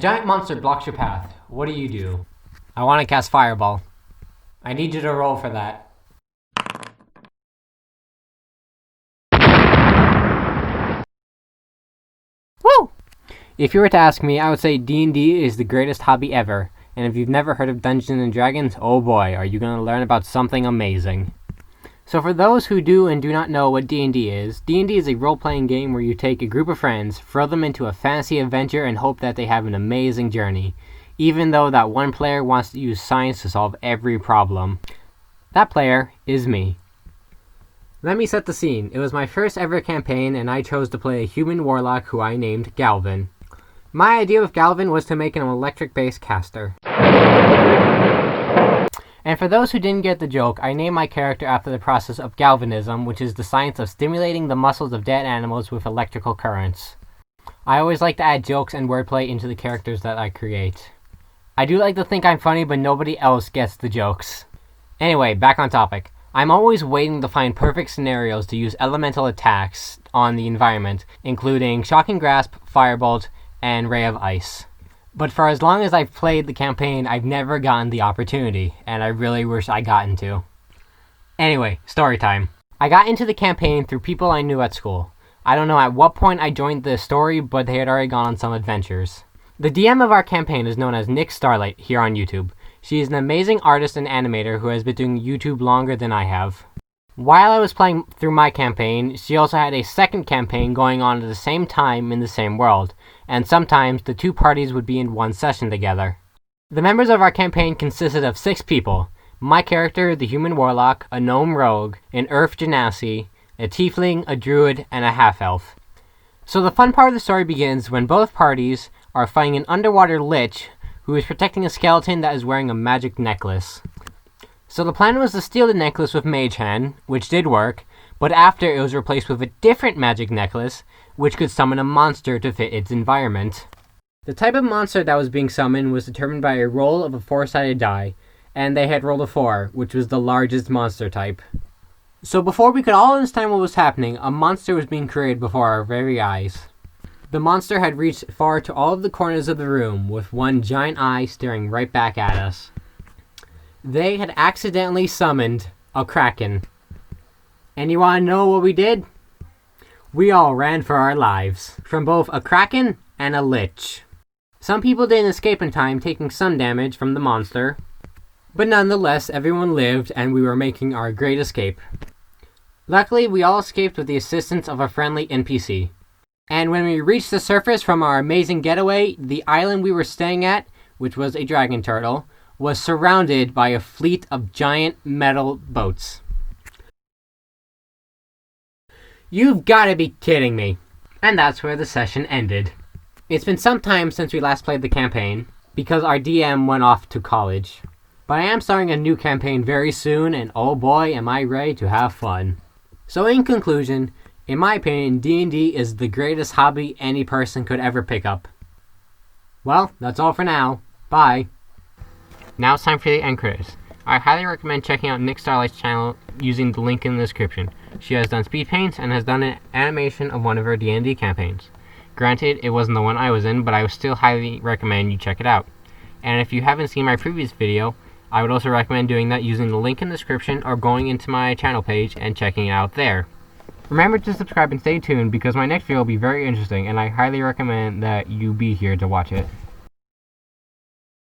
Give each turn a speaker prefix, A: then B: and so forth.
A: giant monster blocks your path. What do? I want to cast Fireball. I need you to roll for that. Woo! If you were to ask me, I would say D&D is the greatest hobby ever. And if you've never heard of Dungeons & Dragons, oh boy, are you going to learn about something amazing. So for those who do and do not know what D&D is a role-playing game where you take a group of friends, throw them into a fantasy adventure, and hope that they have an amazing journey, even though that one player wants to use science to solve every problem. That player is me. Let me set the scene. It was my first ever campaign, and I chose to play a human warlock who I named Galvin. My idea with Galvin was to make an electric-based caster. And for those who didn't get the joke, I named my character after the process of galvanism, which is the science of stimulating the muscles of dead animals with electrical currents. I always like to add jokes and wordplay into the characters that I create. I do like to think I'm funny, but nobody else gets the jokes. Anyway, back on topic. I'm always waiting to find perfect scenarios to use elemental attacks on the environment, including Shocking Grasp, Firebolt, and Ray of Ice. But for as long as I've played the campaign, I've never gotten the opportunity, and I really wish I gotten to. Anyway, story time. I got into the campaign through people I knew at school. I don't know at what point I joined the story, but they had already gone on some adventures. The DM of our campaign is known as Nyxstarlight here on YouTube. She is an amazing artist and animator who has been doing YouTube longer than I have. While I was playing through my campaign, she also had a second campaign going on at the same time in the same world, and sometimes the two parties would be in one session together. The members of our campaign consisted of 6 people. My character, the human warlock, a gnome rogue, an earth genasi, a tiefling, a druid, and a half-elf. So the fun part of the story begins when both parties are fighting an underwater lich who is protecting a skeleton that is wearing a magic necklace. So the plan was to steal the necklace with Mage Hand, which did work, but after it was replaced with a different magic necklace, which could summon a monster to fit its environment. The type of monster that was being summoned was determined by a roll of a 4-sided die, and they had rolled a 4, which was the largest monster type. So before we could all understand what was happening, a monster was being created before our very eyes. The monster had reached far to all of the corners of the room, with one giant eye staring right back at us. They had accidentally summoned a kraken. And you want to know what we did? We all ran for our lives, from both a kraken and a lich. Some people didn't escape in time, taking some damage from the monster, but nonetheless, everyone lived and we were making our great escape. Luckily, we all escaped with the assistance of a friendly NPC. And when we reached the surface from our amazing getaway, the island we were staying at, which was a dragon turtle, was surrounded by a fleet of giant metal boats. You've got to be kidding me. And that's where the session ended. It's been some time since we last played the campaign, because our DM went off to college. But I am starting a new campaign very soon, and oh boy, am I ready to have fun. So in conclusion, in my opinion, D&D is the greatest hobby any person could ever pick up. Well, that's all for now. Bye. Now it's time for the end credits. I highly recommend checking out Nyxstarlight's channel using the link in the description. She has done speed paints and has done an animation of one of her D&D campaigns. Granted, it wasn't the one I was in, but I would still highly recommend you check it out. And if you haven't seen my previous video, I would also recommend doing that using the link in the description or going into my channel page and checking it out there. Remember to subscribe and stay tuned because my next video will be very interesting and I highly recommend that you be here to watch it.